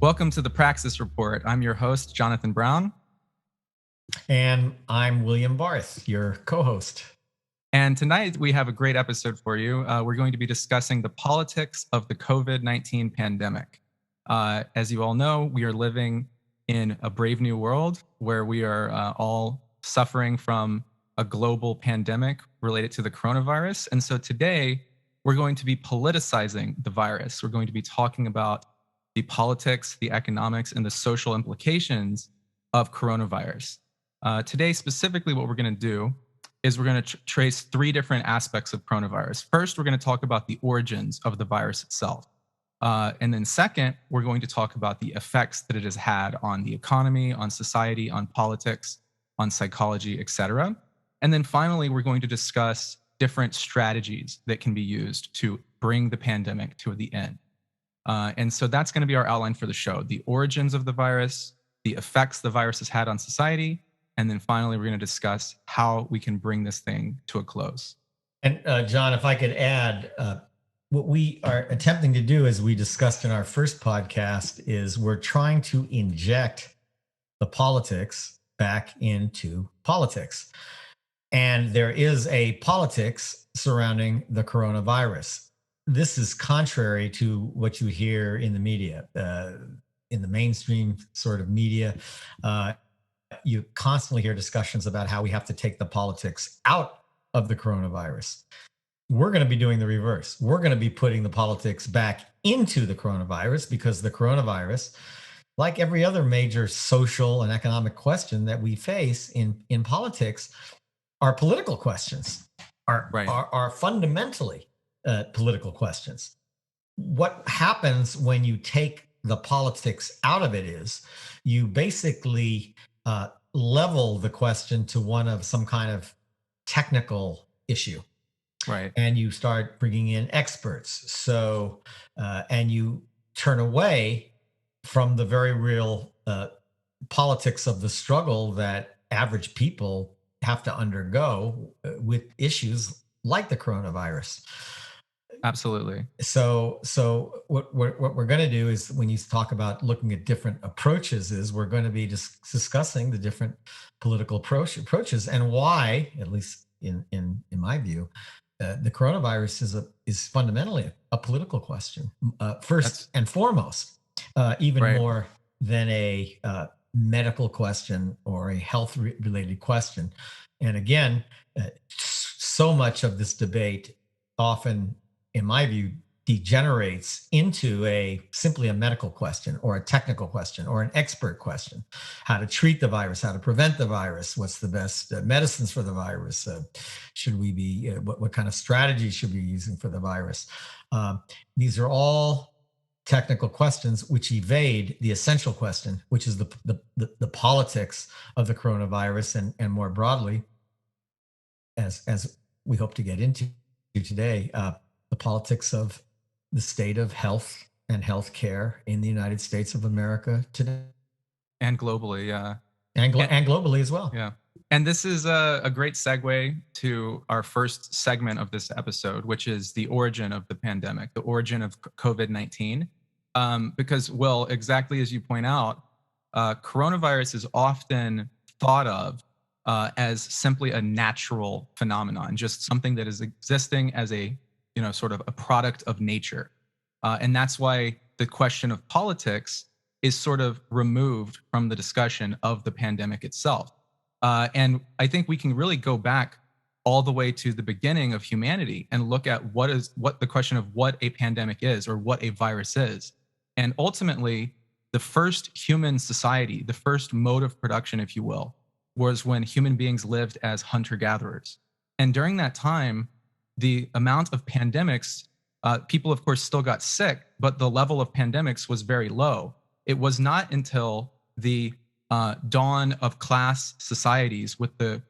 Welcome to the Praxis Report. I'm your host, Jonathan Brown. And I'm William Barth, your co-host. And tonight we have a great episode for you. We're going to be discussing the politics of the COVID-19 pandemic. As you all know, we are living in a brave new world where we are all suffering from a global pandemic related to the coronavirus. And so today we're going to be politicizing the virus. We're going to be talking about the politics, the economics, and the social implications of coronavirus. Today, specifically, what we're going to do is we're going to trace three different aspects of coronavirus. First, we're going to talk about the origins of the virus itself. And then second, we're going to talk about the effects that it has had on the economy, on society, on politics, on psychology, etc. And then finally, we're going to discuss different strategies that can be used to bring the pandemic to the end. And so that's going to be our outline for the show: the origins of the virus, the effects the virus has had on society, and then finally, we're going to discuss how we can bring this thing to a close. And John, if I could add, what we are attempting to do, as we discussed in our first podcast, is we're trying to inject the politics back into politics. And there is a politics surrounding the coronavirus. This is contrary to what you hear in the media, in the mainstream sort of media. You constantly hear discussions about how we have to take the politics out of the coronavirus. We're going to be doing the reverse. We're going to be putting the politics back into the coronavirus, because the coronavirus, like every other major social and economic question that we face in politics, are political questions, are fundamentally political questions. What happens when you take the politics out of it is you basically level the question to one of some kind of technical issue. Right. And you start bringing in experts. So, and you turn away from the very real politics of the struggle that average people have to undergo with issues like the coronavirus. Absolutely. So what we're going to do is, when you talk about looking at different approaches, is we're going to be discussing the different political approaches and why, at least in my view, the coronavirus is fundamentally a political question, first and foremost, even more than a medical question or a health related question. And again, so much of this debate often, in my view, degenerates into simply a medical question or a technical question or an expert question: how to treat the virus, how to prevent the virus, what's the best medicines for the virus, should we be what kind of strategies should we be using for the virus. These are all technical questions which evade the essential question, which is the politics of the coronavirus, and more broadly, as we hope to get into today, the politics of the state of health and healthcare in the United States of America today. And globally, yeah. And globally as well. Yeah. And this is a great segue to our first segment of this episode, which is the origin of the pandemic, the origin of COVID-19. Because, Will, exactly as you point out, coronavirus is often thought of as simply a natural phenomenon, just something that is existing as a sort of a product of nature. And that's why the question of politics is sort of removed from the discussion of the pandemic itself. And I think we can really go back all the way to the beginning of humanity and look at what the question of what a pandemic is, or what a virus is. And ultimately, the first human society, the first mode of production, if you will, was when human beings lived as hunter-gatherers. And during that time, the amount of pandemics, people, of course, still got sick, but the level of pandemics was very low. It was not until the dawn of class societies, with the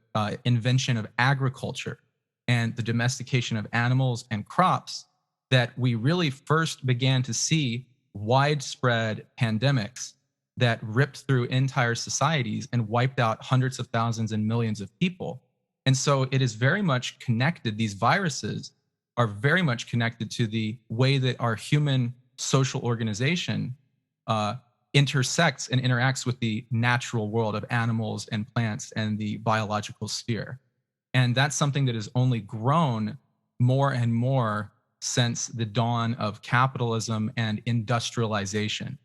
invention of agriculture and the domestication of animals and crops, that we really first began to see widespread pandemics that ripped through entire societies and wiped out hundreds of thousands and millions of people. And so it is very much connected. These viruses are very much connected to the way that our human social organization intersects and interacts with the natural world of animals and plants and the biological sphere. And that's something that has only grown more and more since the dawn of capitalism and industrialization.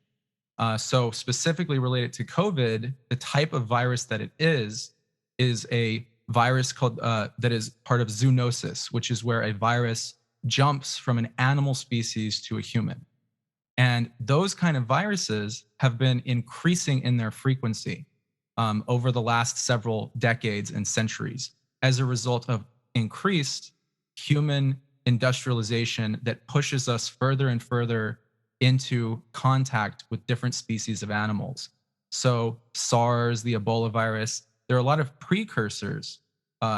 So specifically related to COVID, the type of virus that it is a virus called that is part of zoonosis, which is where a virus jumps from an animal species to a human. And those kind of viruses have been increasing in their frequency over the last several decades and centuries as a result of increased human industrialization that pushes us further and further into contact with different species of animals. So, SARS, the Ebola virus, there are a lot of precursors,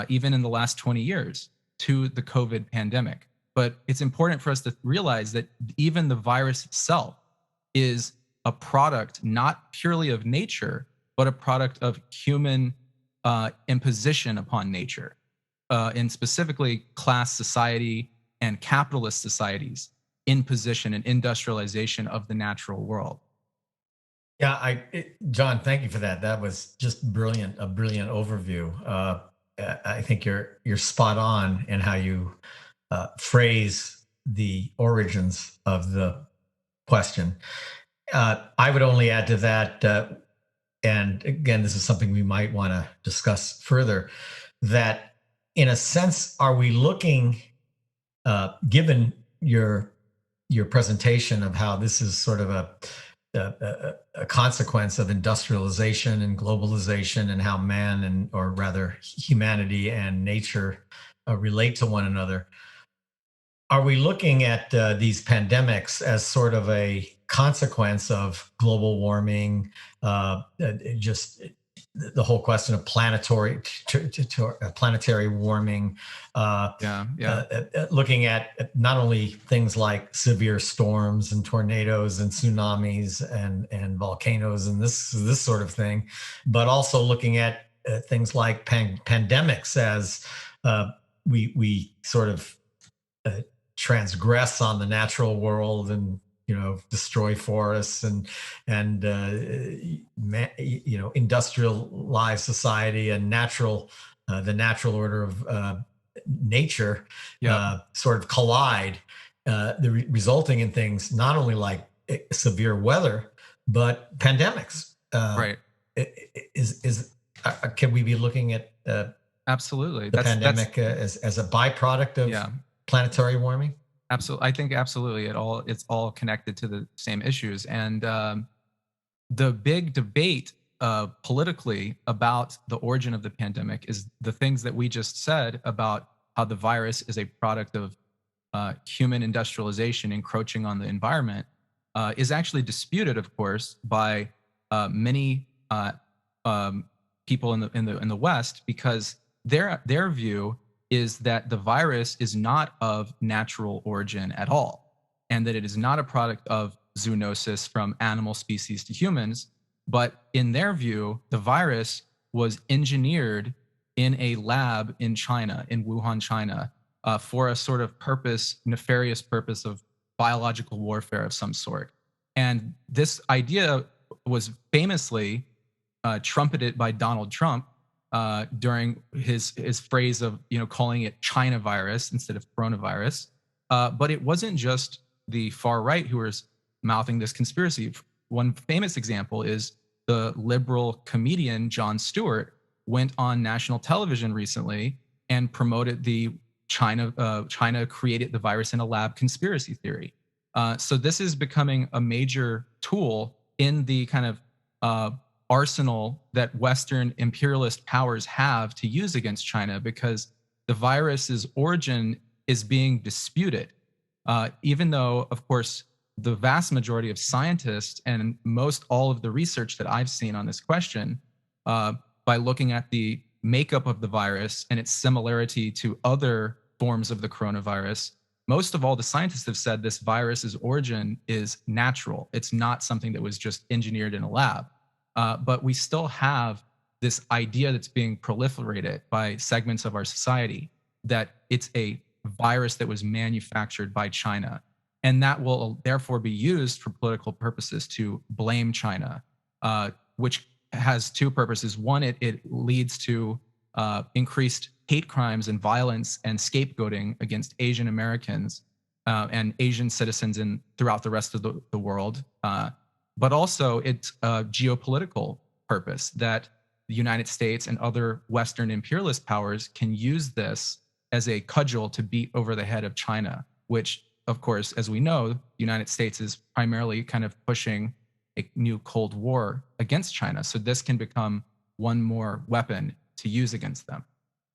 even in the last 20 years, to the COVID pandemic. But it's important for us to realize that even the virus itself is a product not purely of nature, but a product of human imposition upon nature, and specifically class society and capitalist societies imposition and industrialization of the natural world. Yeah, John, thank you for that. That was just brilliant, a brilliant overview. I think you're spot on in how you phrase the origins of the question. I would only add to that, and again, this is something we might want to discuss further, that in a sense, are we looking, given your presentation of how this is sort of a consequence of industrialization and globalization and how man and, or rather humanity and nature relate to one another. Are we looking at these pandemics as sort of a consequence of global warming, just the whole question of planetary warming, looking at not only things like severe storms and tornadoes and tsunamis and volcanoes and this sort of thing, but also looking at things like pandemics as we sort of transgress on the natural world and destroy forests and industrialized society and the natural order of nature sort of collide, resulting in things not only like severe weather but pandemics. Right. Can we be looking at absolutely the pandemic as a byproduct of planetary warming? Absolutely. I think absolutely it's all connected to the same issues. And the big debate politically about the origin of the pandemic is the things that we just said about how the virus is a product of human industrialization encroaching on the environment is actually disputed, of course, by many people in the West, because their view is that the virus is not of natural origin at all, and that it is not a product of zoonosis from animal species to humans, but in their view, the virus was engineered in a lab in China, in Wuhan, China, for a sort of nefarious purpose of biological warfare of some sort. And this idea was famously trumpeted by Donald Trump during his phrase of calling it China virus instead of coronavirus. But it wasn't just the far right who was mouthing this conspiracy. One famous example is the liberal comedian Jon Stewart went on national television recently and promoted the China created the virus in a lab conspiracy theory. So this is becoming a major tool in the kind of arsenal that Western imperialist powers have to use against China, because the virus's origin is being disputed. Even though, of course, the vast majority of scientists and most all of the research that I've seen on this question, by looking at the makeup of the virus and its similarity to other forms of the coronavirus, most of all the scientists have said this virus's origin is natural. It's not something that was just engineered in a lab. But we still have this idea that's being proliferated by segments of our society that it's a virus that was manufactured by China. And that will therefore be used for political purposes to blame China, which has two purposes. One, it leads to increased hate crimes and violence and scapegoating against Asian Americans and Asian citizens throughout the rest of the world. But also it's a geopolitical purpose that the United States and other Western imperialist powers can use this as a cudgel to beat over the head of China, which, of course, as we know, the United States is primarily kind of pushing a new Cold War against China. So this can become one more weapon to use against them.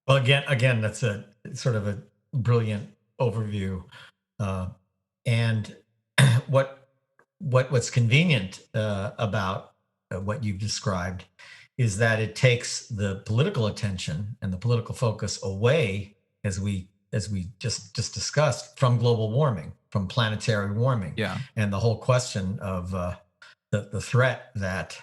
Well, again, that's a sort of a brilliant overview, and what's convenient about what you've described is that it takes the political attention and the political focus away, as we just discussed, from global warming, from planetary warming, Yeah. and the whole question of the threat that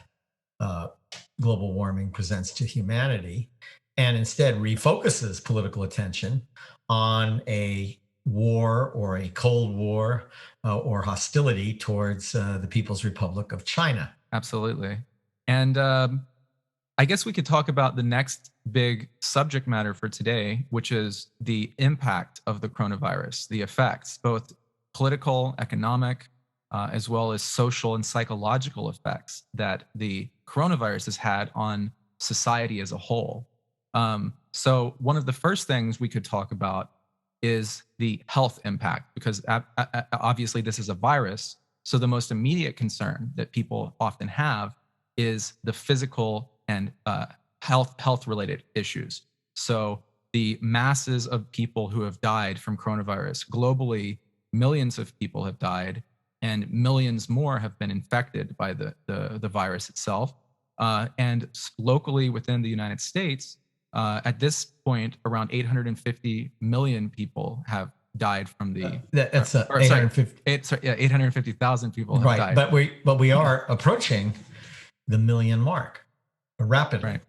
global warming presents to humanity, and instead refocuses political attention on a war or a Cold War or hostility towards the People's Republic of China. Absolutely. And I guess we could talk about the next big subject matter for today, which is the impact of the coronavirus, the effects, both political, economic, as well as social and psychological effects that the coronavirus has had on society as a whole. So one of the first things we could talk about is the health impact, because obviously this is a virus. So the most immediate concern that people often have is the physical and health related issues. So the masses of people who have died from coronavirus globally, millions of people have died, and millions more have been infected by the virus itself. And locally within the United States, at this point, around 850 million people have died from the. That's 850. 850,000 people have died. But we are approaching the million mark rapidly.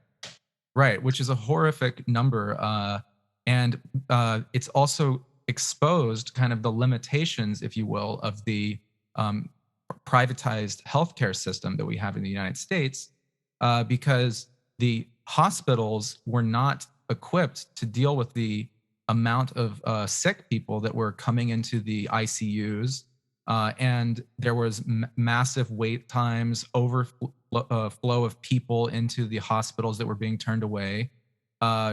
Right, which is a horrific number, and it's also exposed kind of the limitations, if you will, of the privatized healthcare system that we have in the United States, because the hospitals were not equipped to deal with the amount of sick people that were coming into the ICUs, and there was massive wait times, overflow of people into the hospitals that were being turned away,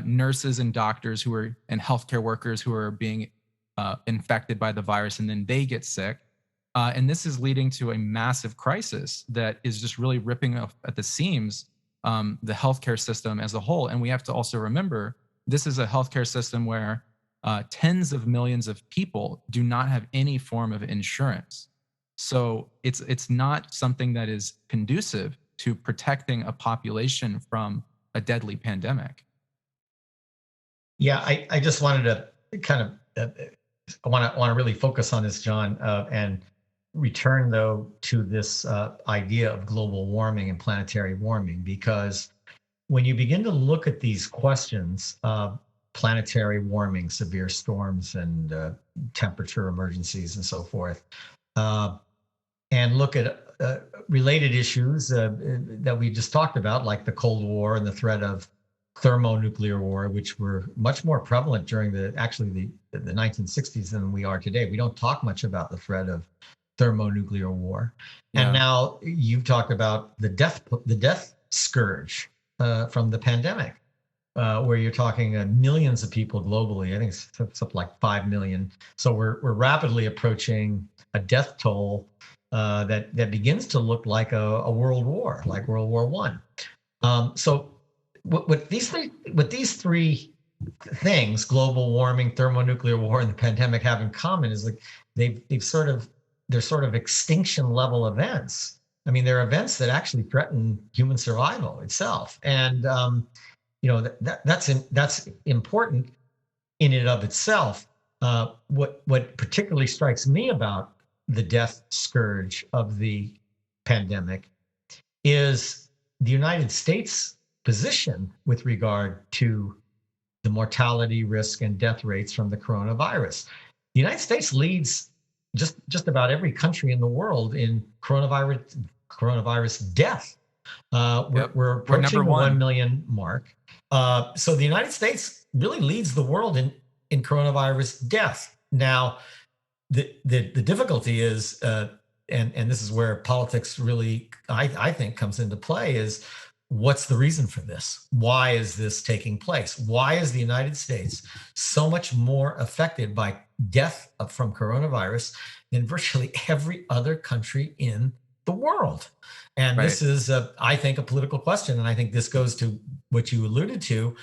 nurses and doctors and healthcare workers who are being infected by the virus, and then they get sick. And this is leading to a massive crisis that is just really ripping up at the seams the healthcare system as a whole. And we have to also remember, this is a healthcare system where tens of millions of people do not have any form of insurance. So it's not something that is conducive to protecting a population from a deadly pandemic. Yeah, I just wanted to kind of I want to really focus on this, John, and return though to this idea of global warming and planetary warming, because when you begin to look at these questions, planetary warming, severe storms, and temperature emergencies, and so forth, and look at related issues that we just talked about, like the Cold War and the threat of thermonuclear war, which were much more prevalent during the 1960s than we are today. We don't talk much about the threat of thermonuclear war. Yeah. And now you've talked about the death scourge from the pandemic, where you're talking millions of people globally. I think it's something like 5 million. So we're rapidly approaching a death toll that begins to look like a world war, like World War I. So what these three things, global warming, thermonuclear war, and the pandemic, have in common is like they're sort of extinction level events. I mean, they're events that actually threaten human survival itself, and that's important in and of itself. What particularly strikes me about the death scourge of the pandemic is the United States' position with regard to the mortality risk and death rates from the coronavirus. The United States leads just about every country in the world in coronavirus death. Yep. We're We're number approaching the 1 one. million mark. So the United States really leads the world in coronavirus death. Now, the difficulty is, and this is where politics really, I think, comes into play, is what's the reason for this? Why is this taking place? Why is the United States so much more affected by death from coronavirus than virtually every other country in the world? And Right. this is, I think, a political question. And I think this goes to what you alluded to.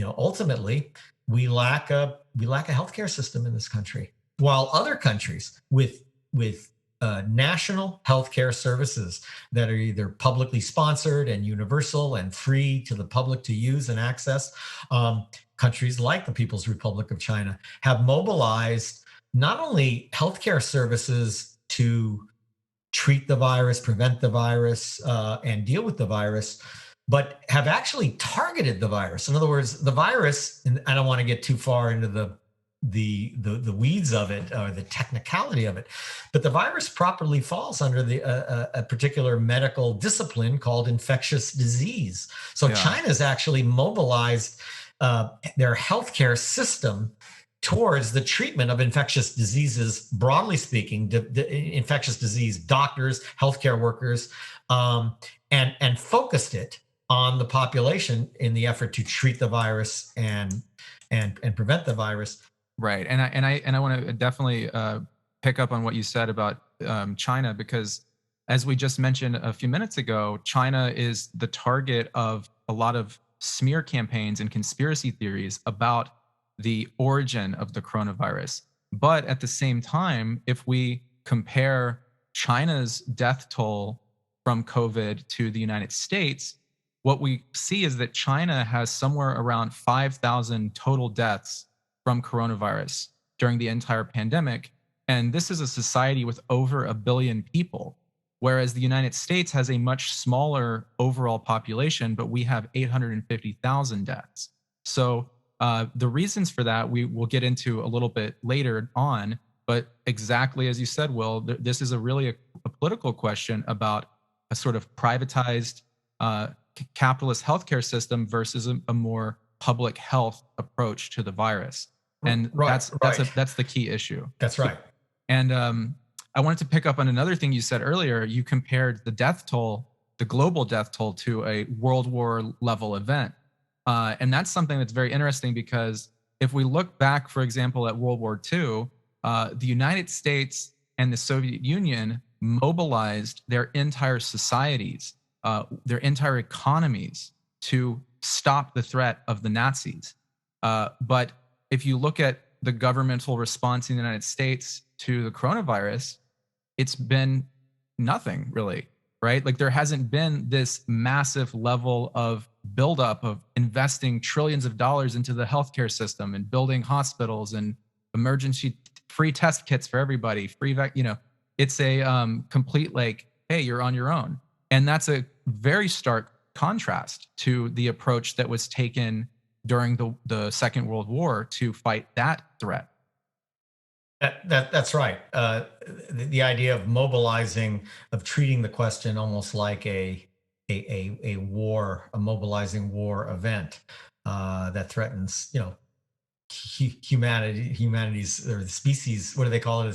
Ultimately, we lack a healthcare system in this country, while other countries with national healthcare services that are either publicly sponsored and universal and free to the public to use and access, countries like the People's Republic of China have mobilized not only healthcare services to treat the virus, prevent the virus, and deal with the virus, but have actually targeted the virus. In other words, the virus, and I don't want to get too far into the weeds of it or the technicality of it, but the virus properly falls under a particular medical discipline called infectious disease. So China's actually mobilized their healthcare system towards the treatment of infectious diseases, broadly speaking, infectious disease doctors, healthcare workers, and focused it on the population in the effort to treat the virus and prevent the virus. Right, and I want to definitely pick up on what you said about China, because as we just mentioned a few minutes ago, China is the target of a lot of smear campaigns and conspiracy theories about the origin of the coronavirus. But at the same time, if we compare China's death toll from COVID to the United States, what we see is that China has somewhere around 5,000 total deaths from coronavirus during the entire pandemic. And this is a society with over 1 billion people, whereas the United States has a much smaller overall population, but we have 850,000 deaths. So the reasons for that we will get into a little bit later on, but exactly as you said, Will, this is a political question about a sort of privatized capitalist healthcare system versus a more public health approach to the virus, and that's the key issue. That's right. And I wanted to pick up on another thing you said earlier. You compared the death toll, the global death toll, to a World War level event. And that's something that's very interesting, because if we look back, for example, at World War II, the United States and the Soviet Union mobilized their entire societies, their entire economies, to stop the threat of the Nazis. But if you look at the governmental response in the United States to the coronavirus, it's been nothing really, right? Like there hasn't been this massive level of buildup of investing trillions of dollars into the healthcare system and building hospitals and emergency free test kits for everybody, it's a complete like, hey, you're on your own. And that's a very stark contrast to the approach that was taken during the Second World War to fight that threat. That's right. The idea of mobilizing, of treating the question almost like a war, a mobilizing war event that threatens, humanity's or the species. What do they call it?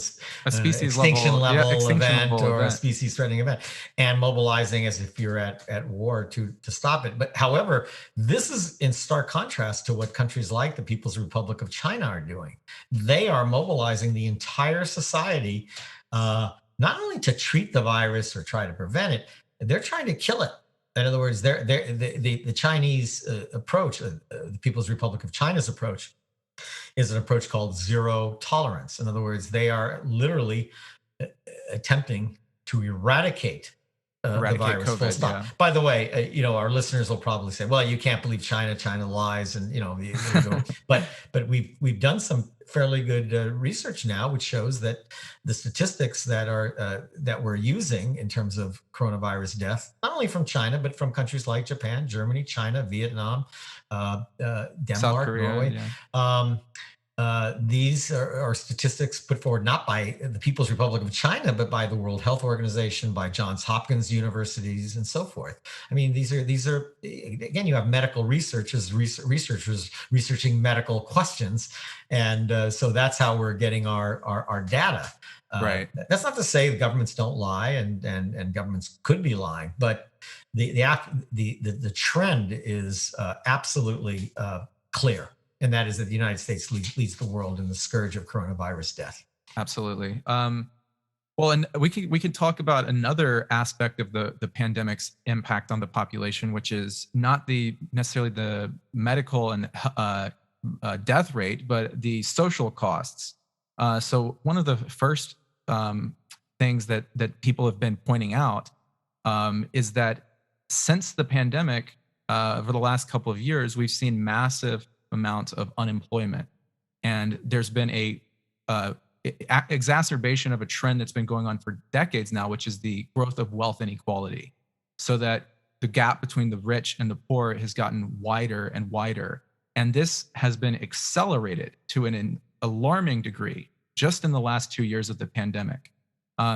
A species extinction level event or a event. species threatening event, and mobilizing as if you're at war to stop it. But however, this is in stark contrast to what countries like the People's Republic of China are doing. They are mobilizing the entire society, not only to treat the virus or try to prevent it, they're trying to kill it. In other words, the Chinese approach, the People's Republic of China's approach, is an approach called zero tolerance. In other words, they are literally attempting to eradicate the virus. COVID, full stop. Yeah. By the way, our listeners will probably say, "Well, you can't believe China. China lies," and but we've done some fairly good research now, which shows that the statistics that we're using in terms of coronavirus death, not only from China but from countries like Japan, Germany, China, Vietnam, Denmark, South Korea, Norway. Yeah. these are statistics put forward not by the People's Republic of China, but by the World Health Organization, by Johns Hopkins universities, and so forth. I mean, these are again, you have medical researchers researching medical questions, and so that's how we're getting our data. Right. That's not to say the governments don't lie, and governments could be lying, but the trend is absolutely clear. And that is that the United States leads the world in the scourge of coronavirus death. Absolutely. Well, and we can talk about another aspect of the pandemic's impact on the population, which is not necessarily the medical and death rate, but the social costs. So one of the first things that people have been pointing out is that since the pandemic, over the last couple of years, we've seen massive amounts of unemployment, and there's been a exacerbation of a trend that's been going on for decades now, which is the growth of wealth inequality, so that the gap between the rich and the poor has gotten wider and wider, and this has been accelerated to an alarming degree just in the last 2 years of the pandemic.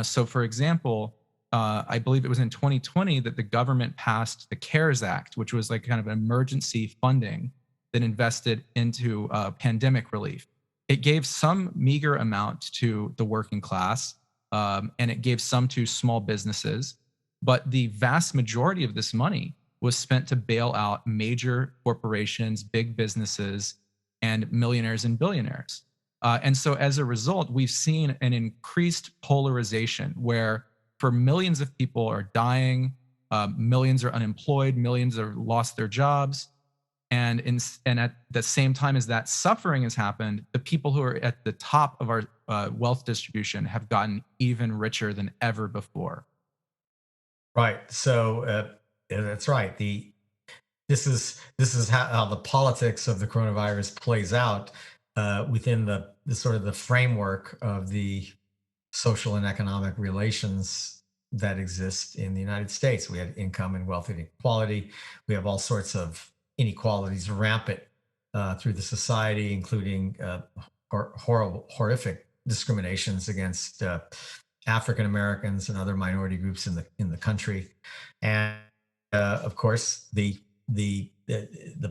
So, for example, I believe it was in 2020 that the government passed the CARES Act, which was like kind of emergency funding that invested into pandemic relief. It gave some meager amount to the working class, and it gave some to small businesses. But the vast majority of this money was spent to bail out major corporations, big businesses, and millionaires and billionaires. And so as a result, we've seen an increased polarization where for millions of people are dying, millions are unemployed, millions have lost their jobs. And at the same time as that suffering has happened, the people who are at the top of our wealth distribution have gotten even richer than ever before. Right. So that's right. This is how the politics of the coronavirus plays out within the sort of the framework of the social and economic relations that exist in the United States. We have income and wealth inequality. We have all sorts of inequalities rampant through the society, including horrific discriminations against African Americans and other minority groups in the country, and of course the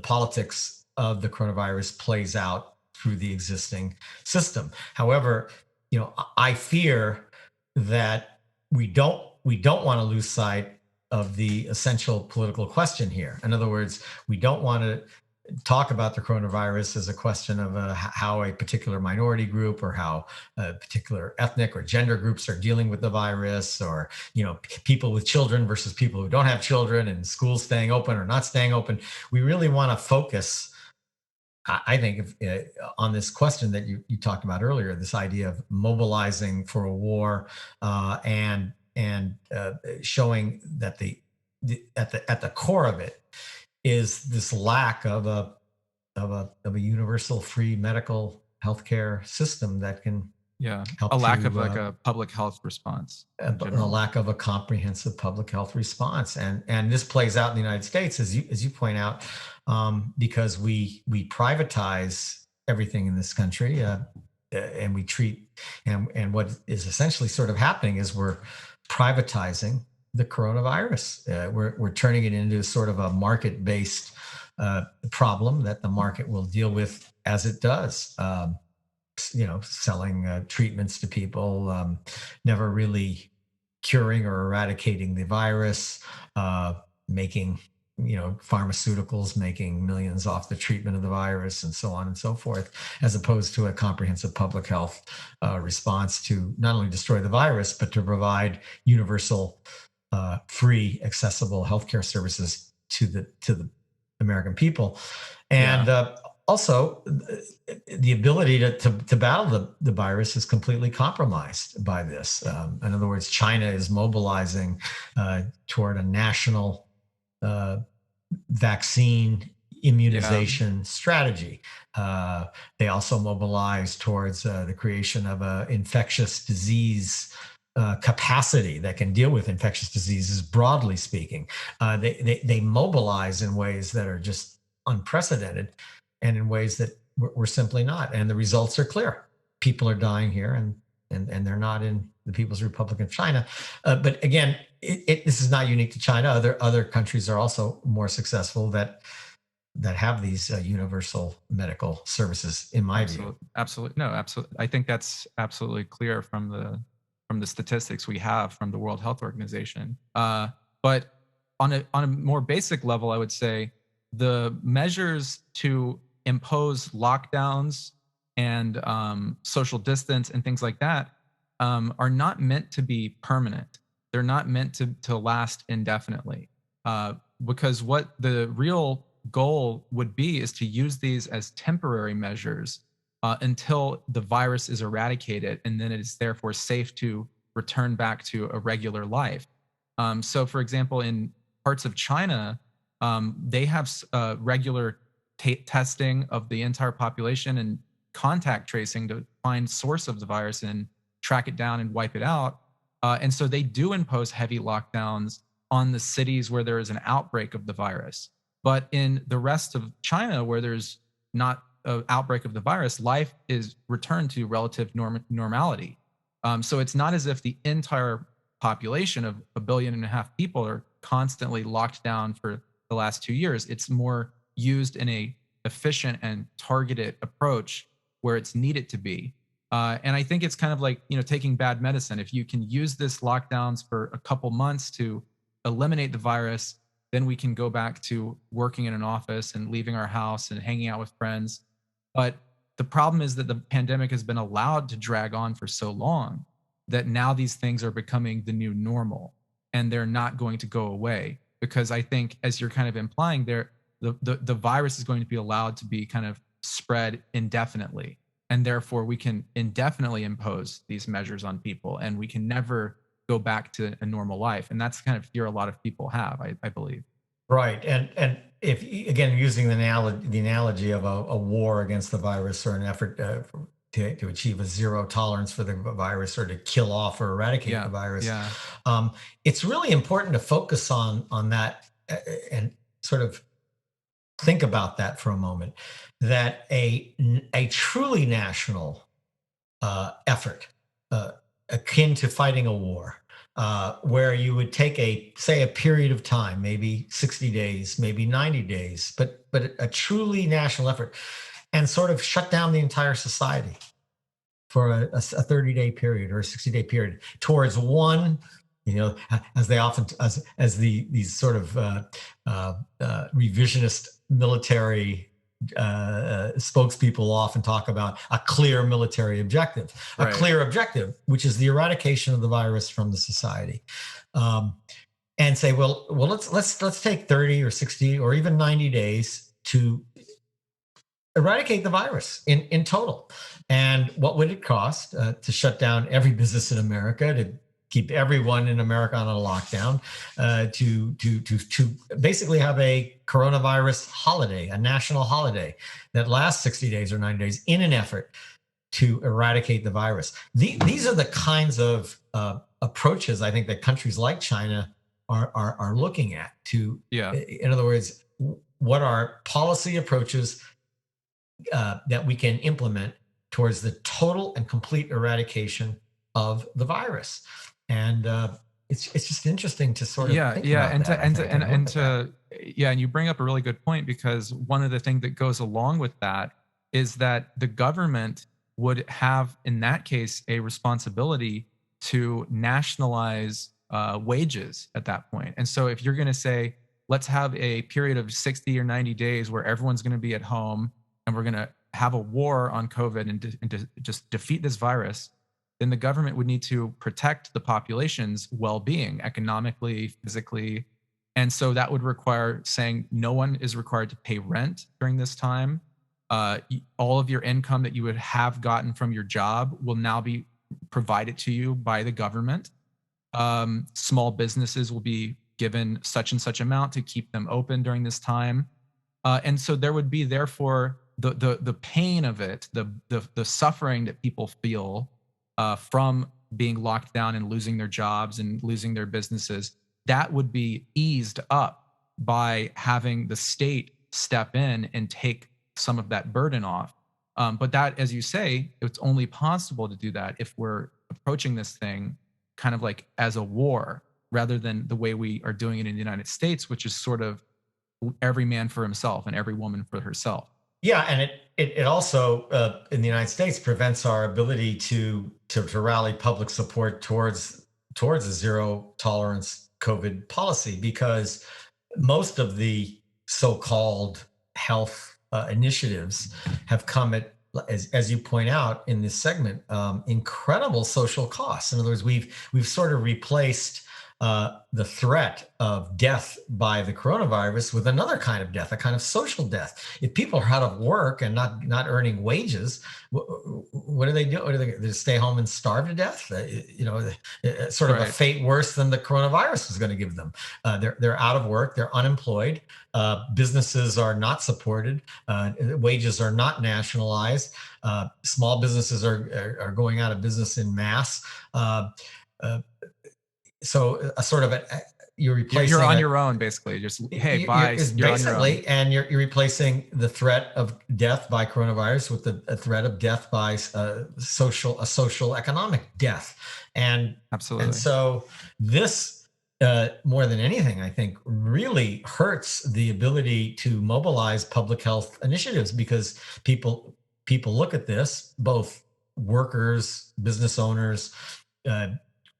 politics of the coronavirus plays out through the existing system. However, I fear that we don't want to lose sight of the essential political question here. In other words, we don't want to talk about the coronavirus as a question of how a particular minority group or how particular ethnic or gender groups are dealing with the virus, or people with children versus people who don't have children, and schools staying open or not staying open. We really want to focus, I think, on this question that you talked about earlier, this idea of mobilizing for a war, and showing that at the core of it is this lack of a universal free medical healthcare system that can help a lack of like a public health response, a lack of a comprehensive public health response, and this plays out in the United States, as you point out, because we privatize everything in this country, and we treat, and what is essentially sort of happening is we're privatizing the coronavirus. We're turning it into sort of a market-based problem that the market will deal with as it does. Selling treatments to people, never really curing or eradicating the virus, making pharmaceuticals making millions off the treatment of the virus, and so on and so forth, as opposed to a comprehensive public health response to not only destroy the virus, but to provide universal, free, accessible healthcare services to the American people. And also, the ability to battle the virus is completely compromised by this. In other words, China is mobilizing toward a national vaccine immunization strategy. They also mobilize towards the creation of an infectious disease capacity that can deal with infectious diseases, broadly speaking. They mobilize in ways that are just unprecedented, and in ways that we're simply not. And the results are clear. People are dying here, and they're not in the People's Republic of China. But again, this is not unique to China. Other countries are also more successful that have these universal medical services, in my view. Absolutely. No, absolutely. I think that's absolutely clear from the statistics we have from the World Health Organization. But on a more basic level, I would say the measures to impose lockdowns and social distance and things like that are not meant to be permanent. They're not meant to last indefinitely. Because what the real goal would be is to use these as temporary measures until the virus is eradicated, and then it is therefore safe to return back to a regular life. So, for example, in parts of China, they have regular testing of the entire population and contact tracing to find source of the virus and track it down and wipe it out. And so they do impose heavy lockdowns on the cities where there is an outbreak of the virus. But in the rest of China, where there's not an outbreak of the virus, life is returned to relative normality. So it's not as if the entire population of 1.5 billion people are constantly locked down for the last 2 years. It's more used in a efficient and targeted approach where it's needed to be. And I think it's kind of like, taking bad medicine. If you can use this lockdowns for a couple months to eliminate the virus, then we can go back to working in an office and leaving our house and hanging out with friends. But the problem is that the pandemic has been allowed to drag on for so long that now these things are becoming the new normal, and they're not going to go away. Because I think, as you're kind of implying there, the virus is going to be allowed to be kind of spread indefinitely. And therefore, we can indefinitely impose these measures on people, and we can never go back to a normal life. And that's kind of fear a lot of people have, I believe. Right. And if, again, using the analogy of a war against the virus, or an effort to achieve a zero tolerance for the virus, or to kill off or eradicate the Yeah. virus, Yeah. it's really important to focus on that, and sort of think about that for a moment. That a truly national effort, akin to fighting a war, where you would take a period of time, maybe 60 days, maybe 90 days, but a truly national effort, and sort of shut down the entire society for a 30-day period or a 60-day period towards one, as they often, these sort of revisionist military spokespeople often talk about, a clear military objective, Right. a clear objective, which is the eradication of the virus from the society. And say, well, let's take 30 or 60 or even 90 days to eradicate the virus in total. And what would it cost to shut down every business in America, to keep everyone in America on a lockdown, to basically have a coronavirus holiday, a national holiday that lasts 60 days or 90 days, in an effort to eradicate the virus. These are the kinds of approaches I think that countries like China are looking at. Yeah. In other words, what are policy approaches that we can implement towards the total and complete eradication of the virus? And it's just interesting to sort of think about and that, to and I to think, and, and and look at that. to yeah, and you bring up a really good point, because one of the things that goes along with that is that the government would have, in that case, a responsibility to nationalize wages at that point. And so, if you're going to say, let's have a period of 60 or 90 days where everyone's going to be at home, and we're going to have a war on COVID and to just defeat this virus, then the government would need to protect the population's well-being economically, physically. And so that would require saying no one is required to pay rent during this time. All of your income that you would have gotten from your job will now be provided to you by the government. Small businesses will be given such and such amount to keep them open during this time. And so there would be, therefore, the pain of it, the suffering that people feel from being locked down and losing their jobs and losing their businesses, that would be eased up by having the state step in and take some of that burden off. But that, as you say, it's only possible to do that if we're approaching this thing kind of like as a war rather than the way we are doing it in the United States, which is sort of every man for himself and every woman for herself. Yeah, and it also in the United States prevents our ability to rally public support towards a zero tolerance COVID policy, because most of the so-called health initiatives have come at, as you point out in this segment, incredible social costs. In other words, we've sort of replaced the threat of death by the coronavirus with another kind of death, a kind of social death. If people are out of work and not earning wages, what do they do? They stay home and starve to death? Sort of a fate worse than the coronavirus is going to give them. They're out of work, they're unemployed, businesses are not supported, wages are not nationalized, small businesses are going out of business in mass. So a sort of you're replacing. You're on your own, basically. Just hey, bye. You're on your own. And you're replacing the threat of death by coronavirus with a threat of death by social economic death, and absolutely. And so this, more than anything, I think, really hurts the ability to mobilize public health initiatives, because people look at this, both workers, business owners,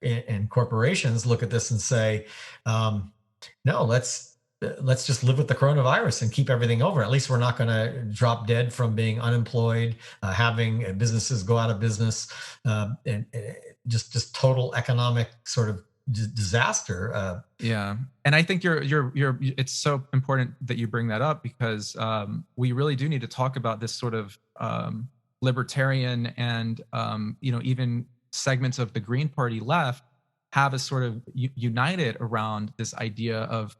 and corporations look at this and say, no, let's just live with the coronavirus and keep everything over. At least we're not going to drop dead from being unemployed, having businesses go out of business, and just total economic sort of disaster. Yeah, and I think it's so important that you bring that up, because we really do need to talk about this sort of libertarian and even segments of the Green Party left have a sort of united around this idea of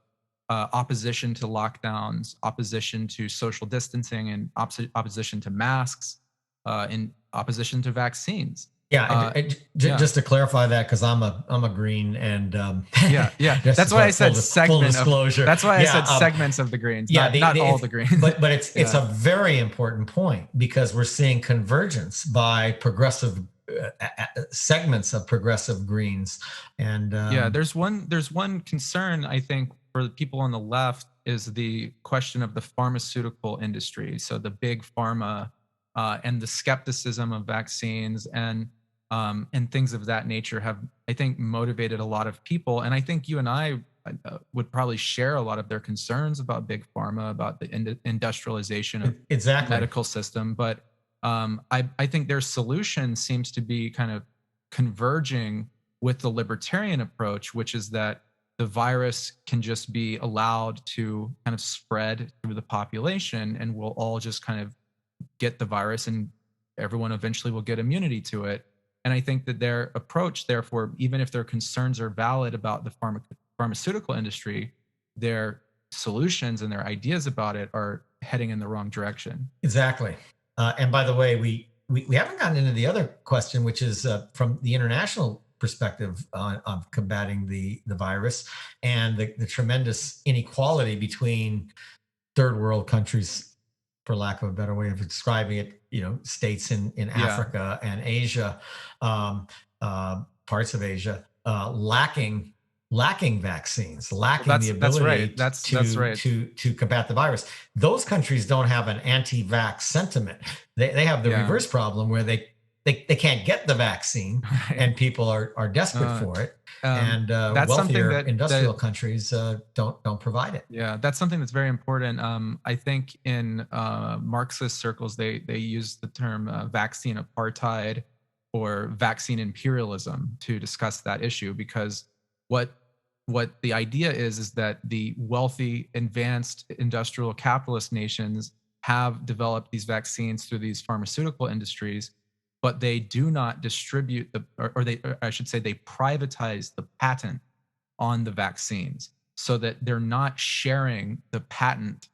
opposition to lockdowns, opposition to social distancing, and opposition to masks, and opposition to vaccines. Yeah, just to clarify that, because I'm a Green, and yeah, that's why I said full disclosure. That's why I said segments of the Greens, not all the Greens. But it's a very important point, because we're seeing convergence by progressive segments of progressive Greens, and there's one concern, I think, for the people on the left, is the question of the pharmaceutical industry. So the big pharma and the skepticism of vaccines and things of that nature have, I think, motivated a lot of people. And I think you and I would probably share a lot of their concerns about big pharma, about the industrialization of the medical system. But I think their solution seems to be kind of converging with the libertarian approach, which is that the virus can just be allowed to kind of spread through the population, and we'll all just kind of get the virus, and everyone eventually will get immunity to it. And I think that their approach, therefore, even if their concerns are valid about the pharmaceutical industry, their solutions and their ideas about it are heading in the wrong direction. Exactly. And by the way, we haven't gotten into the other question, which is from the international perspective of combating the virus, and the tremendous inequality between third world countries, for lack of a better way of describing it, states in Africa and Asia, parts of Asia, lacking vaccines, lacking the ability to combat the virus. Those countries don't have an anti-vax sentiment. They have the reverse problem, where they can't get the vaccine, and people are desperate for it. And that's wealthier industrial countries don't provide it. Yeah, that's something that's very important. I think in Marxist circles, they use the term vaccine apartheid or vaccine imperialism to discuss that issue, because what the idea is that the wealthy, advanced industrial capitalist nations have developed these vaccines through these pharmaceutical industries, but they do not distribute I should say they privatize the patent on the vaccines, so that they're not sharing the patent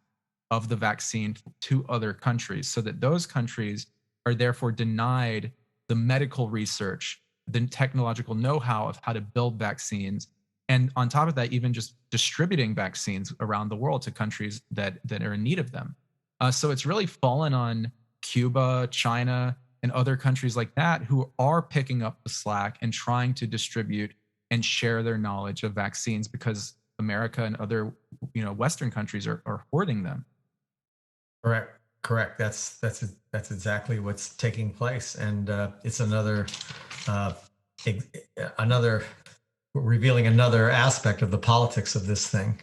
of the vaccine to other countries, so that those countries are therefore denied the medical research, the technological know-how of how to build vaccines, and on top of that, even just distributing vaccines around the world to countries that are in need of them. So it's really fallen on Cuba, China, and other countries like that who are picking up the slack and trying to distribute and share their knowledge of vaccines because America and other, Western countries are hoarding them. Correct. Correct. That's exactly what's taking place, and it's uh, another revealing another aspect of the politics of this thing,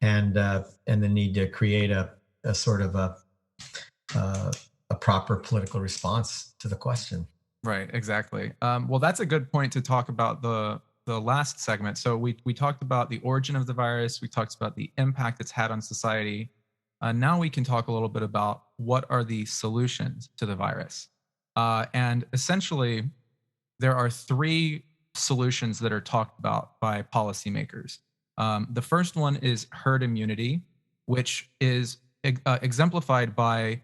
and the need to create a sort of a proper political response to the question. Right, exactly. Well, that's a good point to talk about the last segment. So we talked about the origin of the virus. We talked about the impact it's had on society. Now we can talk a little bit about what are the solutions to the virus. And essentially, there are three solutions that are talked about by policymakers. The first one is herd immunity, which is exemplified by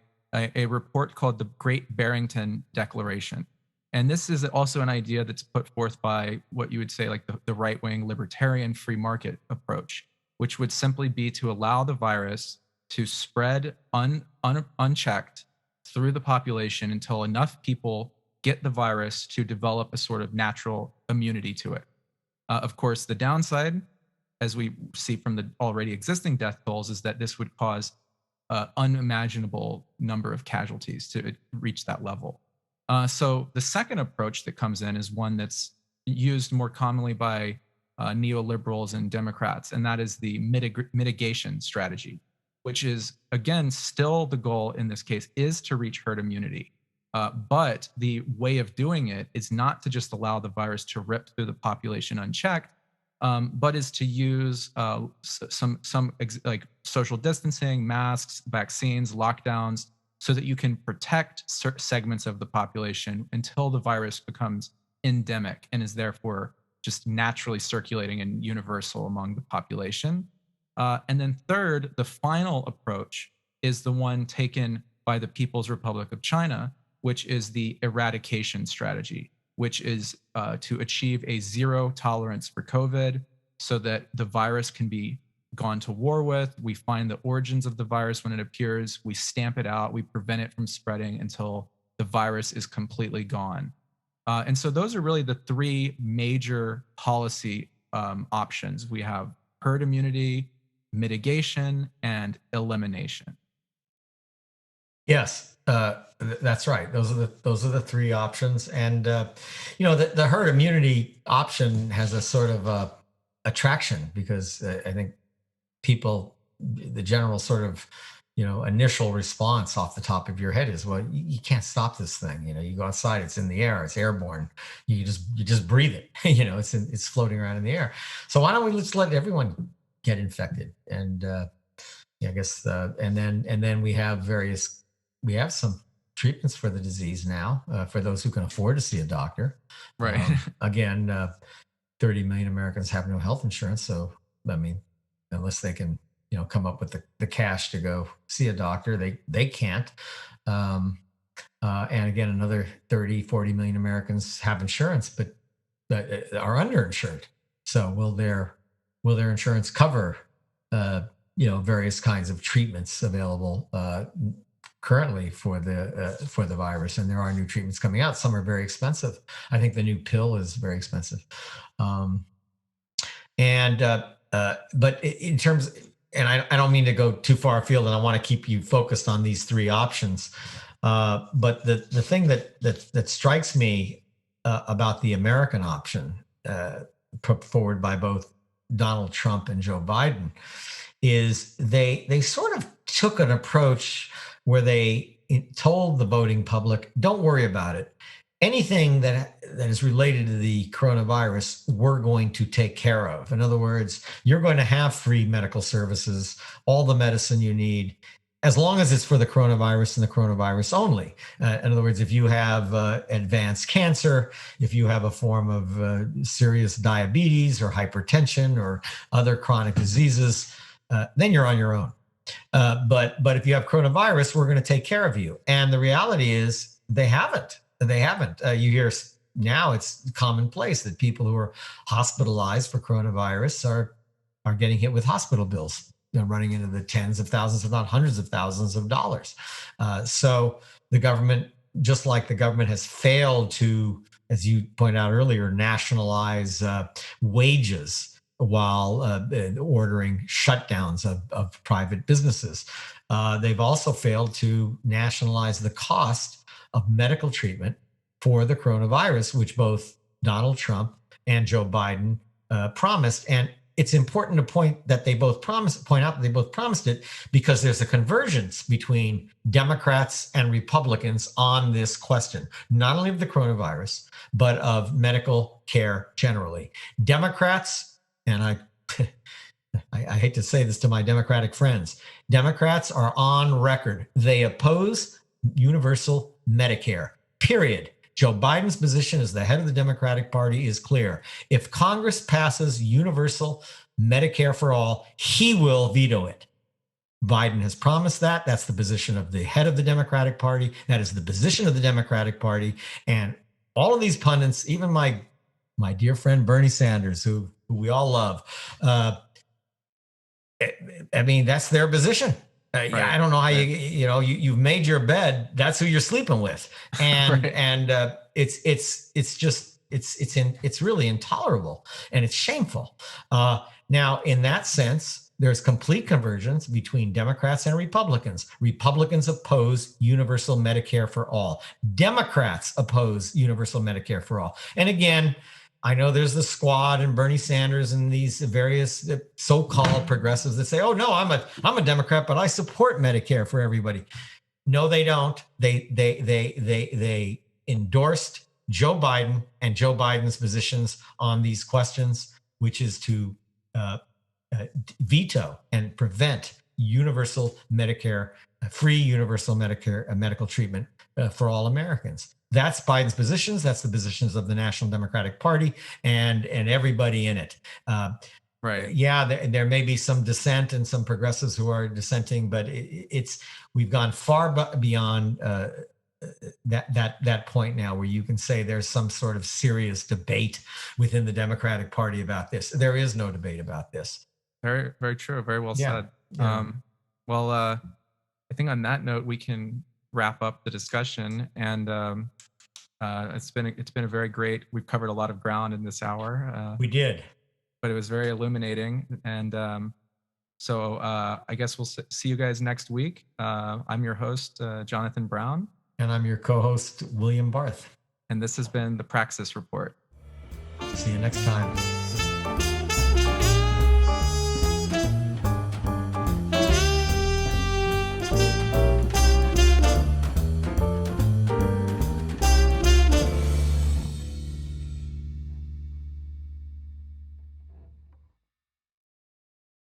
a report called the Great Barrington Declaration. And this is also an idea that's put forth by what you would say like the right wing libertarian free market approach, which would simply be to allow the virus to spread unchecked through the population until enough people get the virus to develop a sort of natural immunity to it. Of course, the downside, as we see from the already existing death tolls, is that this would cause unimaginable number of casualties to reach that level. So the second approach that comes in is one that's used more commonly by neoliberals and Democrats, and that is the mitigation strategy, which is, again, still the goal in this case is to reach herd immunity. But the way of doing it is not to just allow the virus to rip through the population unchecked, but is to use like social distancing, masks, vaccines, lockdowns, so that you can protect segments of the population until the virus becomes endemic and is therefore just naturally circulating and universal among the population. And then third, the final approach is the one taken by the People's Republic of China, which is the Eradication Strategy, which is to achieve a zero tolerance for COVID so that the virus can be gone to war with. We find the origins of the virus when it appears, we stamp it out, we prevent it from spreading until the virus is completely gone. And so those are really the three major policy options. We have herd immunity, mitigation, and elimination. Yes, that's right. Those are the three options, and the herd immunity option has a sort of attraction because I think people, the general sort of initial response off the top of your head is, well, you can't stop this thing. You go outside, it's in the air, it's airborne. You just breathe it. It's floating around in the air. So why don't we just let everyone get infected? And I guess and then we have some treatments for the disease now for those who can afford to see a doctor. Right. Again, 30 million Americans have no health insurance. So, I mean, unless they can, come up with the cash to go see a doctor, they can't. And again, another 30, 40 million Americans have insurance, but are underinsured. So will their insurance cover, various kinds of treatments available currently for the virus? And there are new treatments coming out. Some are very expensive. I think the new pill is very expensive. But in terms, and I don't mean to go too far afield, and I want to keep you focused on these three options. But the thing that strikes me about the American option put forward by both Donald Trump and Joe Biden is they sort of took an approach where they told the voting public, don't worry about it. Anything that is related to the coronavirus, we're going to take care of. In other words, you're going to have free medical services, all the medicine you need, as long as it's for the coronavirus and the coronavirus only. In other words, if you have advanced cancer, if you have a form of serious diabetes or hypertension or other chronic diseases, then you're on your own. But if you have coronavirus, we're going to take care of you. And the reality is they haven't. You hear now it's commonplace that people who are hospitalized for coronavirus are getting hit with hospital bills. running into the tens of thousands, if not hundreds of thousands of dollars. So the government, just like the government has failed to, as you pointed out earlier, nationalize wages while ordering shutdowns of private businesses. They've also failed to nationalize the cost of medical treatment for the coronavirus, which both Donald Trump and Joe Biden promised. And it's important to point out that they both promised it, because there's a convergence between Democrats and Republicans on this question, not only of the coronavirus, but of medical care generally. Democrats, and I hate to say this to my Democratic friends, Democrats are on record. They oppose universal Medicare, period. Joe Biden's position as the head of the Democratic Party is clear. If Congress passes universal Medicare for all, he will veto it. Biden has promised that. That's the position of the head of the Democratic Party. That is the position of the Democratic Party. And all of these pundits, even my dear friend Bernie Sanders, who we all love, I mean, that's their position. Right. I don't know how you've made your bed. That's who you're sleeping with, and right. And it's really intolerable, and it's shameful. Now, in that sense, there's complete convergence between Democrats and Republicans. Republicans oppose universal Medicare for all. Democrats oppose universal Medicare for all. And again, I know there's the Squad and Bernie Sanders and these various so-called progressives that say, "Oh no, I'm a Democrat, but I support Medicare for everybody." No, they don't. They endorsed Joe Biden and Joe Biden's positions on these questions, which is to veto and prevent universal Medicare, free universal Medicare medical treatment for all Americans. That's Biden's positions. That's the positions of the National Democratic Party and everybody in it. Right. Yeah, there may be some dissent and some progressives who are dissenting, but we've gone far beyond that point now where you can say there's some sort of serious debate within the Democratic Party about this. There is no debate about this. Very, very true. Very well said. Yeah. Well, I think on that note, we can wrap up the discussion, and it's been a very great. We've covered a lot of ground in this hour. We did, but it was very illuminating, and so I guess we'll see you guys next week. I'm your host, Jonathan Brown, and I'm your co-host, William Barth, and this has been the Praxis Report. See you next time.